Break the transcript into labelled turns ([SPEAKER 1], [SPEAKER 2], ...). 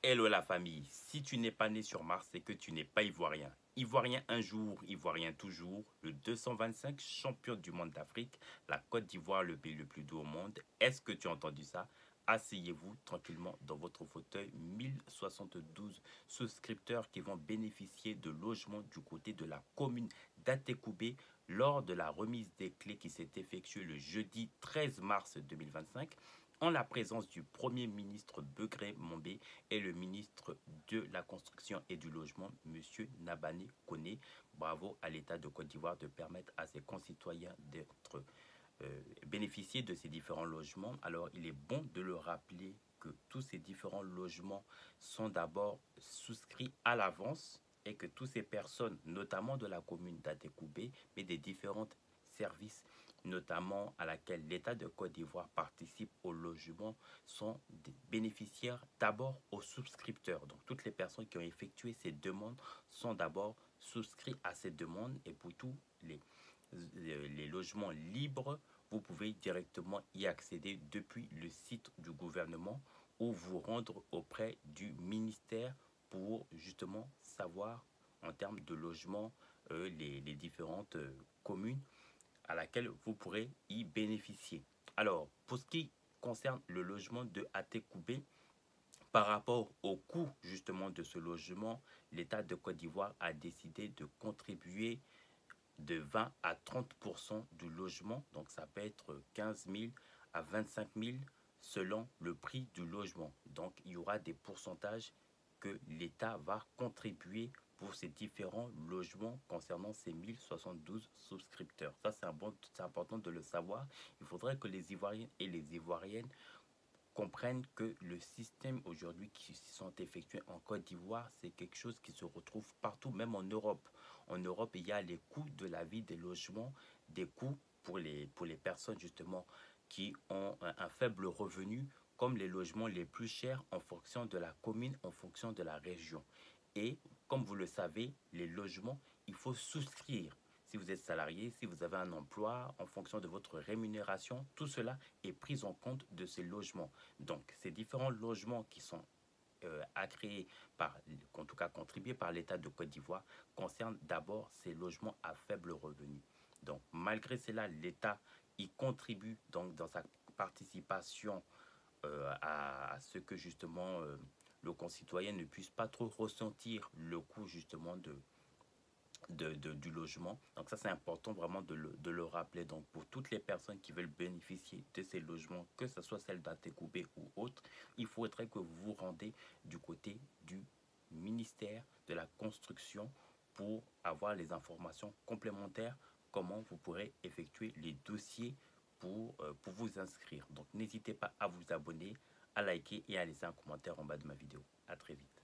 [SPEAKER 1] Hello la famille, si tu n'es pas né sur Mars, c'est que tu n'es pas ivoirien. Ivoirien un jour, ivoirien toujours, le 225 champion du monde d'Afrique, la Côte d'Ivoire, le pays le plus doux au monde. Est-ce que tu as entendu ça? Asseyez-vous tranquillement dans votre fauteuil. 1072 souscripteurs qui vont bénéficier de logements du côté de la commune d'Atekoubé lors de la remise des clés qui s'est effectuée le jeudi 13 mars 2025 en la présence du Premier ministre Begré Mombé et le ministre de la Construction et du Logement, M. Nabane Koné. Bravo à l'État de Côte d'Ivoire de permettre à ses concitoyens d'être bénéficier de ces différents logements. Alors, il est bon de le rappeler que tous ces différents logements sont d'abord souscrits à l'avance et que toutes ces personnes, notamment de la commune d'Atekoubé, mais des différents services, notamment à laquelle l'État de Côte d'Ivoire participe au logement, sont des bénéficiaires d'abord aux souscripteurs. Donc, toutes les personnes qui ont effectué ces demandes sont d'abord souscrits à ces demandes et pour tous les logements libres, vous pouvez directement y accéder depuis le site du gouvernement ou vous rendre auprès du ministère pour justement savoir en termes de logement les différentes communes à laquelle vous pourrez y bénéficier. Alors, pour ce qui concerne le logement de Atekoubé, par rapport au coût justement de ce logement, l'État de Côte d'Ivoire a décidé de contribuer de 20 à 30% du logement. Donc ça peut être 15 000 à 25 000 selon le prix du logement. Donc il y aura des pourcentages que l'État va contribuer pour ces différents logements concernant ces 1072 souscripteurs. Ça, c'est important de le savoir. Il faudrait que les Ivoiriens et les Ivoiriennes comprennent que le système aujourd'hui qui sont effectués en Côte d'Ivoire, c'est quelque chose qui se retrouve partout, même en Europe. En Europe, il y a les coûts de la vie des logements, des coûts pour les personnes justement qui ont un faible revenu, comme les logements les plus chers en fonction de la commune, en fonction de la région. Et comme vous le savez, les logements, il faut souscrire. Si vous êtes salarié, si vous avez un emploi, en fonction de votre rémunération, tout cela est pris en compte de ces logements. Donc, ces différents logements qui sont à créer par, en tout cas contribués par l'État de Côte d'Ivoire, concernent d'abord ces logements à faible revenu. Donc, malgré cela, l'État y contribue donc dans sa participation à ce que justement le concitoyen ne puisse pas trop ressentir le coût justement du logement. Donc ça, c'est important vraiment de le rappeler. Donc pour toutes les personnes qui veulent bénéficier de ces logements, que ce soit celle d'Atekoubé ou autre, il faudrait que vous vous rendez du côté du ministère de la Construction pour avoir les informations complémentaires, comment vous pourrez effectuer les dossiers pour vous inscrire. Donc n'hésitez pas à vous abonner, à liker et à laisser un commentaire en bas de ma vidéo. À très vite.